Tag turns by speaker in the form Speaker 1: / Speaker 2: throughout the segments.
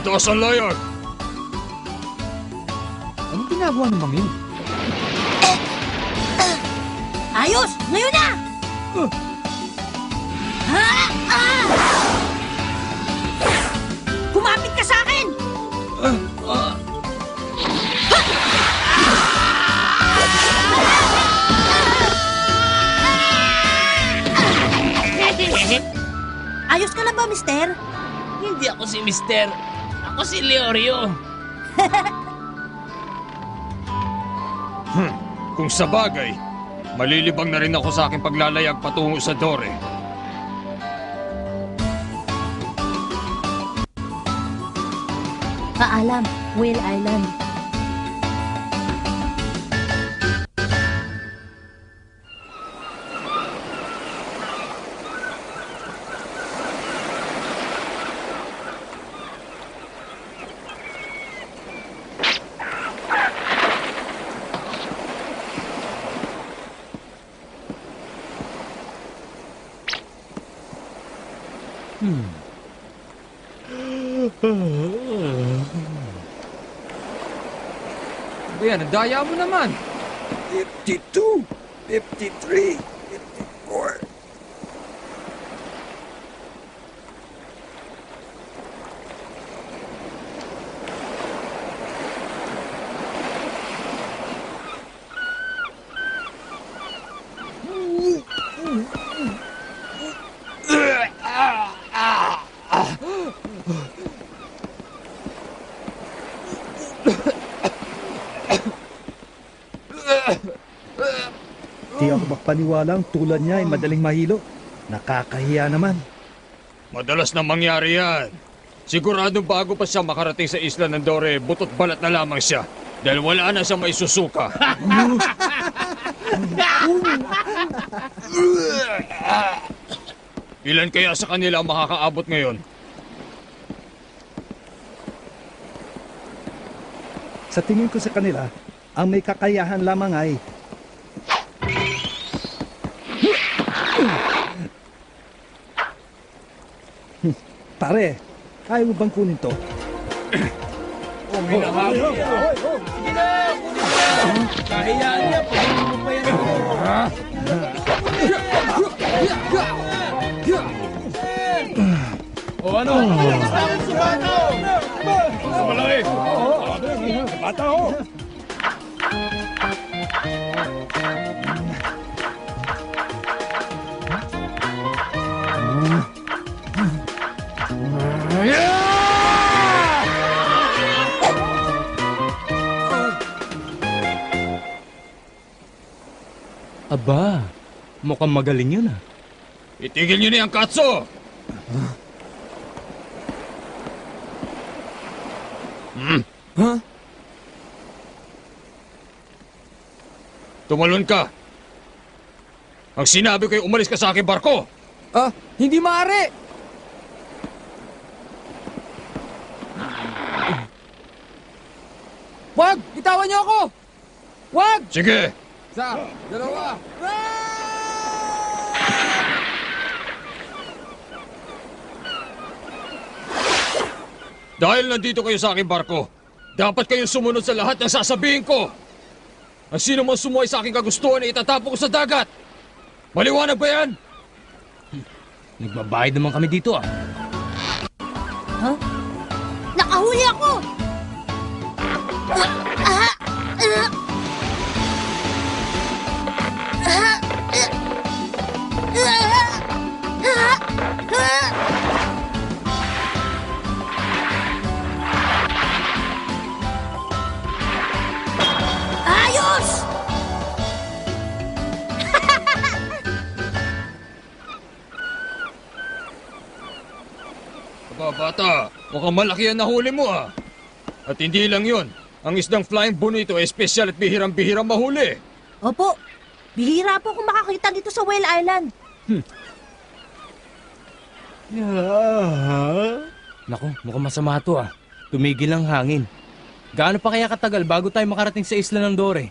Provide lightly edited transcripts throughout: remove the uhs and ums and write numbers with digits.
Speaker 1: Mataas ang layar!
Speaker 2: Anong ginagawa ng mga yun?
Speaker 3: Ayos! Ngayon na! Kumapit ka sa akin! Ayos ka na ba, mister?
Speaker 4: Hindi ako si Mister. Ako si Leorio.
Speaker 1: Kung sa bagay, malilibang na rin ako sa aking paglalayag patungo sa Dore.
Speaker 3: Paalam, Whale Island.
Speaker 2: Ba yan, ang daya mo naman.
Speaker 5: 52, 53, 54.
Speaker 6: Di ako magpaniwalang tulad niya ay madaling mahilo. Nakakahiya naman.
Speaker 1: Madalas na mangyari yan. Siguradong bago pa siya makarating sa isla ng Dore, butot balat na lamang siya. Dahil wala na siya maisusuka. Ilan kaya sa kanila ang makakaabot ngayon?
Speaker 6: Sa tingin ko sa kanila, ang may kakayahan lamang ay Pare, kaya mo bang kunin to?
Speaker 4: Sige na, kunin mo. Kahiyaan niya, pagin mo pa yan. O ano? Basta akong sumato!
Speaker 1: Sa malaki!
Speaker 5: Bata ho!
Speaker 7: Aba, mukhang magaling yun ah.
Speaker 1: Itigil niyo na yung katso!
Speaker 2: Ha?
Speaker 1: Tumalon ka! Ang sinabi ko'y umalis ka sa aking barko!
Speaker 2: Ah, hindi maaari! Wag! Bitawan niyo ako! Wag!
Speaker 1: Sige!
Speaker 2: Isa, dalawa.
Speaker 1: Dahil nandito kayo sa aking barko, dapat kayong sumunod sa lahat ng sasabihin ko. Ang sino man sumuway sa aking kagustuhan ay itatapo ko sa dagat. Maliwanag ba yan?
Speaker 7: Nagbabayad naman kami dito ah.
Speaker 3: Nakahuli ako! Ayos!
Speaker 1: Aba, bata, mukhang malaki ang nahuli mo ah. At hindi lang yun, ang isdang flying bonito ay espesyal at bihirang-bihirang mahuli.
Speaker 3: Opo, bihira po akong makakita dito sa Whale Island.
Speaker 7: Naku, mukhang masama to ah. Tumigil ang hangin. Gaano pa kaya katagal bago tayo makarating sa isla ng Dore?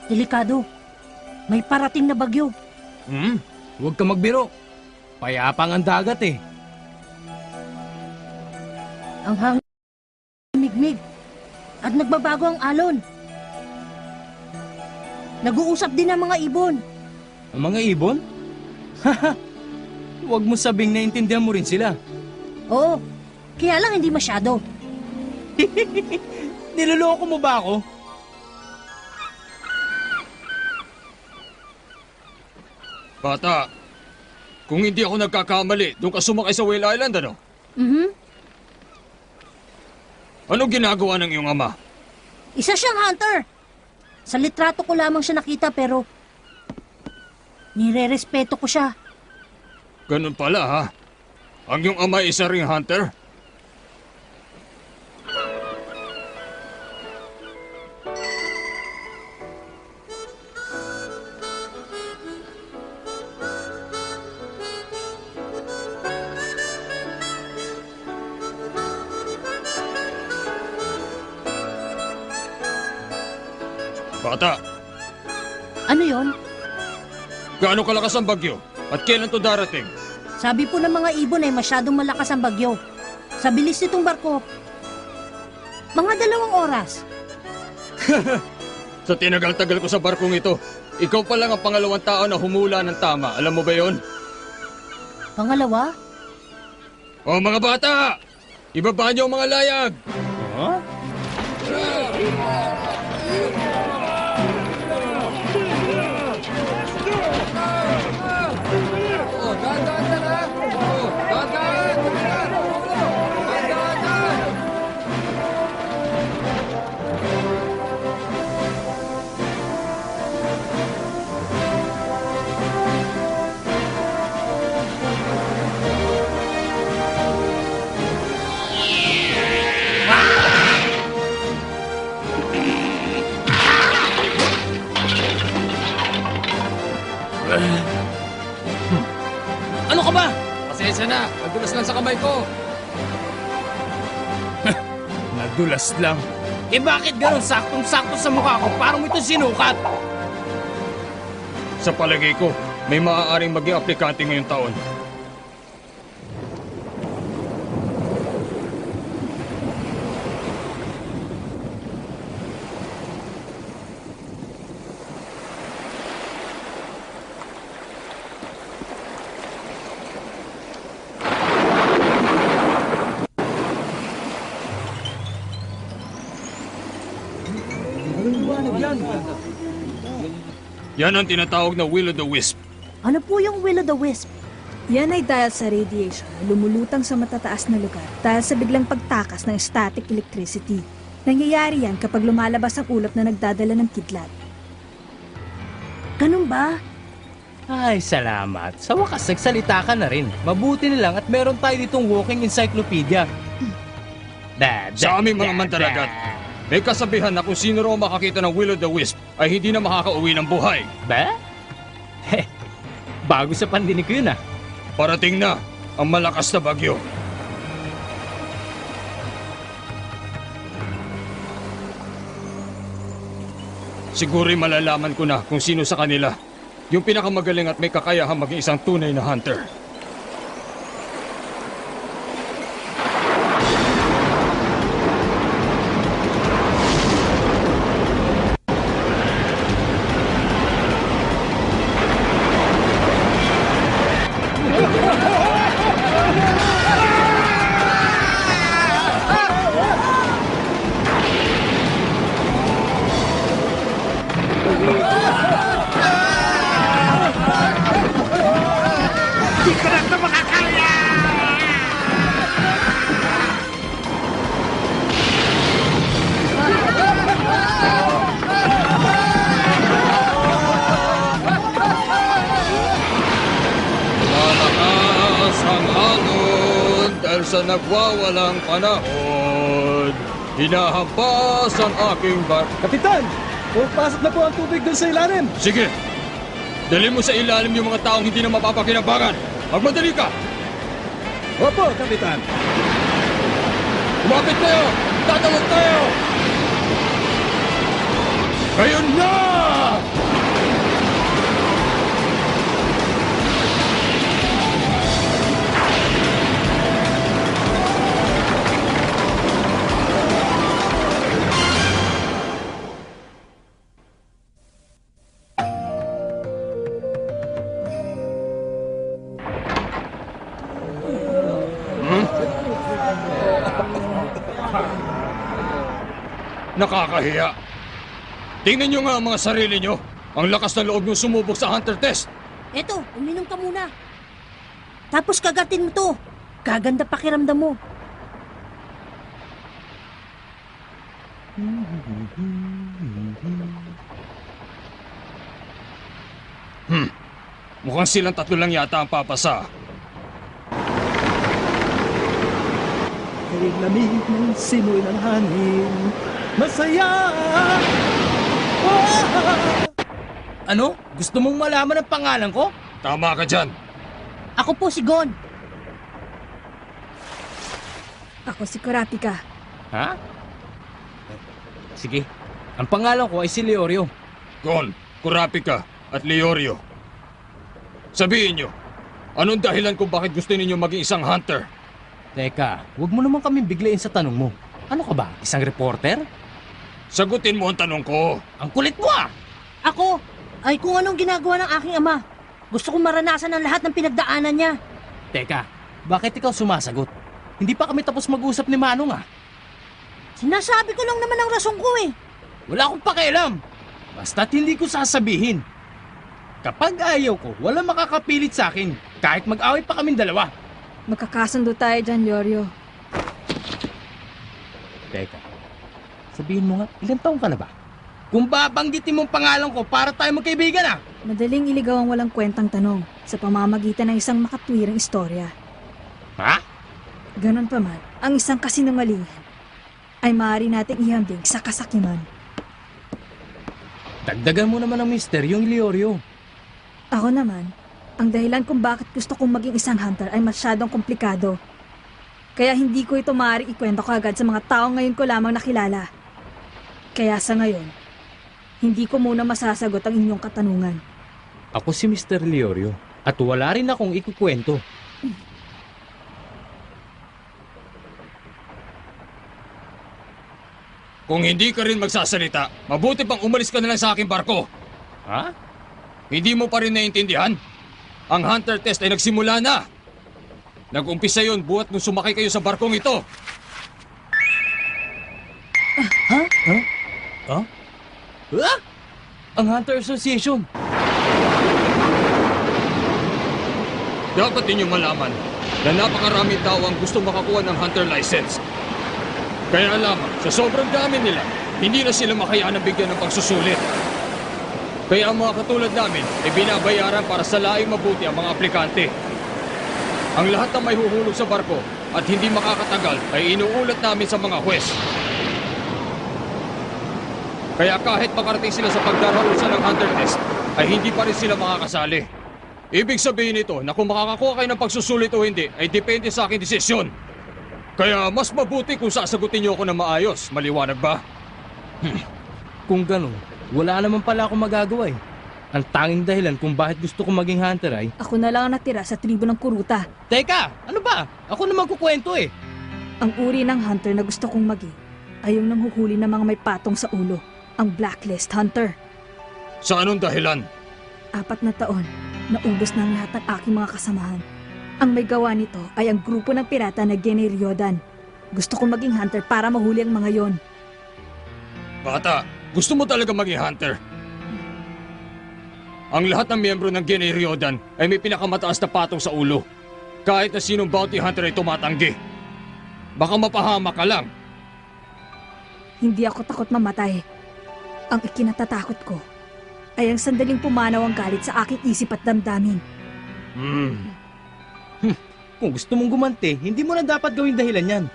Speaker 3: Delikado. May parating na bagyo.
Speaker 7: Huwag ka magbiro. Payapang ang dagat eh.
Speaker 3: Ang hangin migmig. At nagbabago ang alon. Nag-uusap din ang mga ibon.
Speaker 7: Ang mga ibon? Haha. Huwag mo sabing naintindihan mo rin sila.
Speaker 3: Oo, kaya lang hindi masyado.
Speaker 7: Niloloko mo ba ako?
Speaker 1: Bata, kung hindi ako nagkakamali, doon ka sumakay sa Whale Island, ano? Anong ginagawa ng iyong ama?
Speaker 3: Isa siyang hunter. Sa litrato ko lamang siya nakita pero nire-respeto ko siya.
Speaker 1: Ganun pala, ha? Ang iyong ama ay isa ring hunter? Bata,
Speaker 3: Ano yon?
Speaker 1: gaano kalakas ang bagyo? At kailan to darating?
Speaker 3: Sabi po ng mga ibon ay masyadong malakas ang bagyo. Sa bilis nitong barko, mga 2 oras.
Speaker 1: Sa tinagal-tagal ko sa barkong ito, ikaw pa lang ang pangalawang tao na humula ng tama. Alam mo ba yon?
Speaker 3: Pangalawa,
Speaker 1: O mga bata! Ibaba niyo ang mga layag!
Speaker 7: Huh?
Speaker 2: Oh, dahan-dahan lang ha. Oh, dahan-dahan. Dahan-dahan.
Speaker 7: Ano ka ba?
Speaker 2: Pasensya na, nadulas lang sa kamay ko.
Speaker 7: Nadulas lang. Eh bakit ganun saktong-sakto sa mukha ko? Parang ito sinukat.
Speaker 1: Sa palagay ko, may maaaring maging aplikante ngayong taon. Yan ang tinatawag na will-o'-the-wisp.
Speaker 3: ano po yung will-o'-the-wisp?
Speaker 8: Yan ay dahil sa radiation na lumulutang sa matataas na lugar dahil sa biglang pagtakas ng static electricity. Nangyayari yan kapag lumalabas ang ulap na nagdadala ng kidlat.
Speaker 3: Ganun ba?
Speaker 7: Ay, salamat. Sa wakas, nagsalita ka na rin. Mabuti na lang at meron tayo ditong walking encyclopedia.
Speaker 1: Sa aming mga mandaragat, may kasabihan na kung sino raw makakita ng will-o'-the-wisp ay hindi na makakauwi ng buhay.
Speaker 7: Ba? Heh, bago sa pandinig ko yun ah.
Speaker 1: Parating na ang malakas na bagyo. Siguro'y malalaman ko na kung sino sa kanila yung pinakamagaling at may kakayahang maging isang tunay na hunter. Malakas ang alon dahil sa nagwawalang panahon. Hinahampas ang aking
Speaker 6: Kapitan! Pumapasok na po ang tubig doon sa ilalim!
Speaker 1: Sige! Dali mo sa ilalim yung mga taong hindi na mapapakinabangan. Magmadali ka!
Speaker 6: Opo, Kapitan!
Speaker 1: Lumapit kayo! Tatawag tayo! Ngayon na! Nakakahiya. Tingnan nyo nga ang mga sarili nyo. Ang lakas ng loob nyo sumubok sa hunter test.
Speaker 3: Eto, uminom ka muna. Tapos kagatin mo to. Gaganda pakiramdam mo.
Speaker 1: Mukhang silang tatlo lang yata ang papasa.
Speaker 6: Kay lamig ng simoy ng hangin, masaya!
Speaker 7: Ano? Gusto mong malaman ang pangalan ko?
Speaker 1: Tama ka dyan.
Speaker 3: Ako po si Gon.
Speaker 8: Ako si Kurapika.
Speaker 7: Ha? Sige. Ang pangalan ko ay si Leorio.
Speaker 1: Gon, Kurapika at Leorio. Sabihin nyo, anong dahilan kung bakit gusto ninyo maging isang hunter?
Speaker 7: Teka, huwag mo naman kami biglayin sa tanong mo. Ano ka ba? Isang reporter?
Speaker 1: Sagutin mo ang tanong ko.
Speaker 7: Ang kulit mo ah!
Speaker 3: Ako ay kung anong ginagawa ng aking ama. Gusto kong maranasan ang lahat ng pinagdaanan niya.
Speaker 7: Teka, bakit ikaw sumasagot? Hindi pa kami tapos mag-usap ni Manong ah.
Speaker 3: Sinasabi ko lang naman ang rason ko eh.
Speaker 7: Wala akong pakialam. Basta't hindi ko sasabihin. Kapag ayaw ko, wala makakapilit sa akin. Kahit mag-away pa kaming dalawa.
Speaker 8: Magkakasundo tayo dyan, Leorio.
Speaker 7: Teka, sabihin mo nga, ilang taong ka na ba? Kung babanggitin mong pangalan ko para tayo magkaibigan ah!
Speaker 8: Madaling iligaw ang walang kwentang tanong sa pamamagitan ng isang makatwirang istorya.
Speaker 7: Ha?
Speaker 8: Ganon pa man, ang isang kasinungalingan ay maaari nating ihambing sa kasakiman.
Speaker 7: Dagdagan mo naman ang misteryong Leorio.
Speaker 8: Ako naman, ang dahilan kung bakit gusto kong maging isang hunter ay masyadong komplikado. Kaya hindi ko ito maaari ikwento kaagad sa mga taong ngayon ko lamang nakilala. Kaya sa ngayon, hindi ko muna masasagot ang inyong katanungan.
Speaker 7: Ako si Mr. Leorio at wala rin akong ikukwento.
Speaker 1: Kung hindi ka rin magsasalita, mabuti pang umalis ka na lang sa aking barko.
Speaker 7: Ha?
Speaker 1: Hindi mo pa rin naiintindihan? Ang hunter test ay nagsimula na. Nag-umpisa yun buhat nung sumakay kayo sa barkong ito.
Speaker 7: Ha? Ang Hunter Association.
Speaker 1: Dapat ninyo malaman na napakaraming tao ang gusto makakuha ng hunter license. Kaya lamang, sa sobrang dami nila, hindi na sila makayanang bigyan ng pagsusulit. Kaya ang mga katulad namin ay binabayaran para sa laing mabuti ang mga aplikante. Ang lahat ng may huhulog sa barko at hindi makakatagal ay inuulat namin sa mga huwes. Kaya kahit makarating sila sa pagdarahusan ng hunter test, ay hindi pa rin sila makakasali. Ibig sabihin nito na kung makakakuha kayo ng pagsusulit o hindi ay depende sa aking desisyon. Kaya mas mabuti kung sasagutin niyo ako na maayos. Maliwanag ba?
Speaker 7: Kung ganun, wala naman pala akong magagawa eh. Ang tanging dahilan kung bakit gusto kong maging hunter ay...
Speaker 8: Ako na lang ang natira sa tribo ng Kuruta.
Speaker 7: Teka, ano ba? Ako naman kukwento eh.
Speaker 8: Ang uri ng hunter na gusto kong maging ay yung nanghuhuli ng mga may patong sa ulo. Ang Blacklist Hunter.
Speaker 1: Sa anong dahilan?
Speaker 8: 4 na taon, naubos na ang lahat ng aking mga kasamahan. Ang may gawa nito ay ang grupo ng pirata na Gene Ryodan. Gusto kong maging hunter para mahuli ang mga yon.
Speaker 1: Bata, gusto mo talaga maging hunter? Ang lahat ng miyembro ng Gene Ryodan ay may pinakamataas na patong sa ulo. Kahit na sinong bounty hunter ay tumatanggi. Baka mapahama ka lang.
Speaker 8: Hindi ako takot mamatay. Ang ikinatatakot ko ay ang sandaling pumanaw ang galit sa aking isip at damdamin.
Speaker 7: Kung gusto mong gumanti, hindi mo na dapat gawing dahilan yan.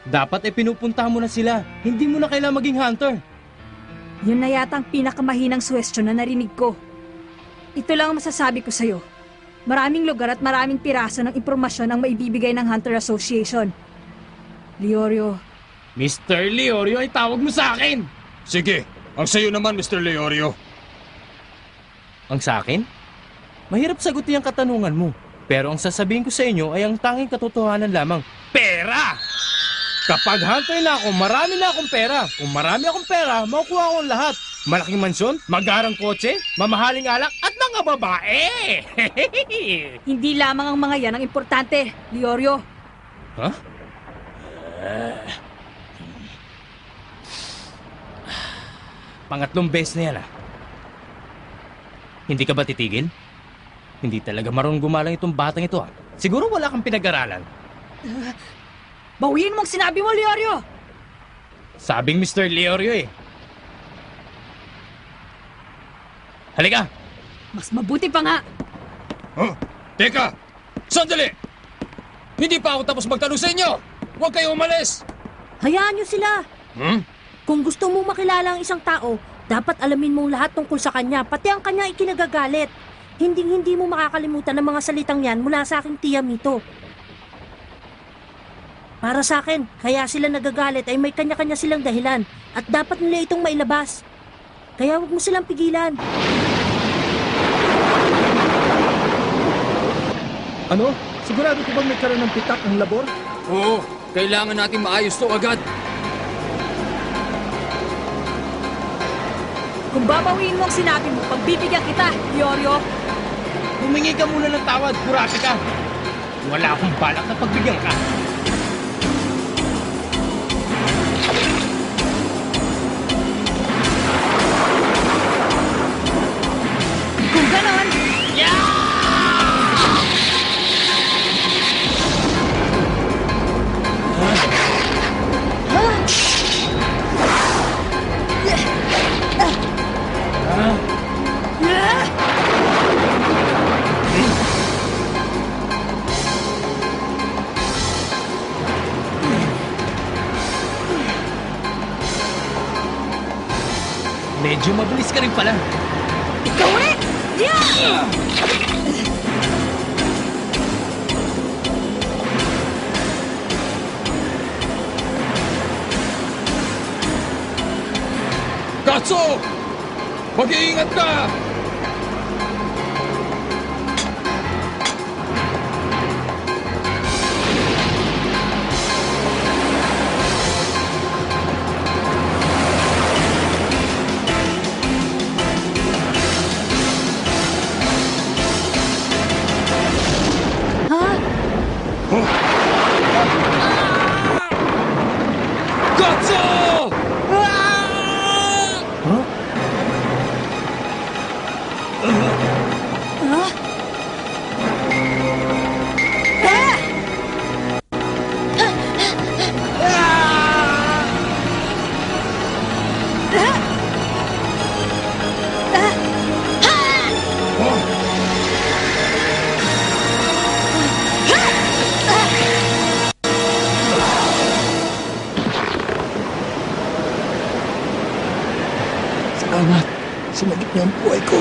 Speaker 7: Dapat ay pinupuntahan mo na sila. Hindi mo na kailangang maging hunter.
Speaker 8: Yun na yata ang pinakamahinang suwestyon na narinig ko. Ito lang ang masasabi ko sa'yo. Maraming lugar at maraming piraso ng impormasyon ang maibibigay ng Hunter Association. Leorio.
Speaker 7: Mr. Leorio ay tawag mo sa akin!
Speaker 1: Sige, ang sayo naman, Mr. Leorio.
Speaker 7: Ang sa akin? Mahirap sagutin ang katanungan mo. Pero ang sasabihin ko sa inyo ay ang tanging katotohanan lamang. Pera! Kapag hunter na ako, marami na akong pera. Kung marami akong pera, makukuha ko ang lahat. Malaking mansyon, magarang kotse, mamahaling alak, at mga babae!
Speaker 8: Hindi lamang ang mga yan ang importante, Leorio.
Speaker 7: Ha? Pangatlong beses na yan Hindi ka ba titigil? Hindi talaga marunong gumalang itong batang ito Siguro wala kang pinag-aralan.
Speaker 8: Bawiin mong sinabi mo, Leorio!
Speaker 7: Sabing Mr. Leorio Halika!
Speaker 8: Mas mabuti pa nga.
Speaker 1: Huh? Teka! Sandali! Hindi pa ako tapos magtanong sa inyo! Huwag kayo umalis!
Speaker 3: Hayaan niyo sila.
Speaker 1: Hmm?
Speaker 3: Kung gusto mong makilala ang isang tao, dapat alamin mong lahat tungkol sa kanya, pati ang kanya ikinagagalit. Hindi mo makakalimutan ang mga salitang yan mula sa aking tiya Mito. Para sa akin, kaya sila nagagalit ay may kanya-kanya silang dahilan at dapat nila itong mailabas. Kaya huwag mo silang pigilan.
Speaker 6: Ano? Sigurado ko bang nagkaroon ng pitak ang labor?
Speaker 1: Oo, kailangan natin maayos to agad.
Speaker 8: Kung babawiin mo ang sinabi mo, pagbibigyan kita, Leorio.
Speaker 7: Humingi ka muna ng tawad, kurati ka! Wala akong balak na pagbigyan ka.
Speaker 8: Kung ganon,
Speaker 7: Medyo mabilis ka rin pala.
Speaker 8: ikaw ulit! Yeah!
Speaker 1: Katso! Mag-iingat ka! Katso!
Speaker 5: Salamat. Sinagip niyo ang buhay ko.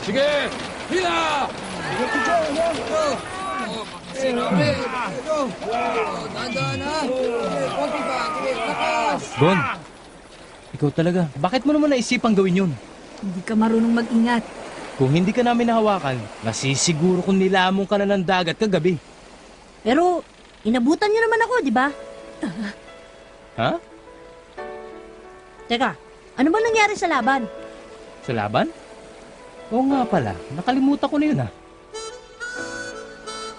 Speaker 1: Sige! Hila!
Speaker 7: Bon, ikaw talaga. Bakit mo naman naisipang gawin yun?
Speaker 8: Hindi ka marunong mag-ingat.
Speaker 7: Kung hindi ka namin nahawakan, nasisiguro kung nilamong ka na ng dagat kagabi.
Speaker 3: Pero, inabutan niyo naman ako, di ba?
Speaker 7: Ha?
Speaker 3: Teka, ano ba nangyari sa laban?
Speaker 7: Sa laban? Oo nga pala, nakalimutan ko na yun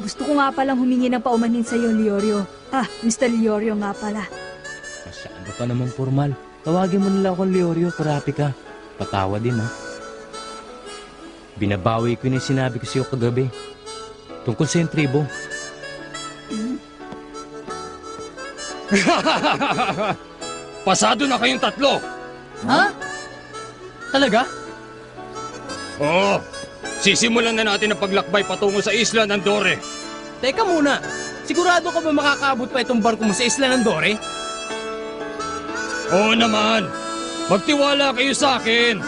Speaker 8: Gusto ko nga palang humingi ng paumanhin sa iyo, Leorio. Mr. Leorio nga pala.
Speaker 7: Masyado ka naman formal. Tawagin mo nila akong Leorio, kurapi ka. Patawa din Binabawi ko yung sinabi ko sa'yo kagabi. Tungkol sa yung tribo.
Speaker 1: Pasado na kayong tatlo!
Speaker 7: Ha? Talaga?
Speaker 1: Oo! Sisimulan na natin ang paglakbay patungo sa isla ng Dore.
Speaker 7: Teka muna, sigurado ka ba makakaabot pa itong barko mo sa isla ng Dore?
Speaker 1: Oo naman! Magtiwala kayo sa akin!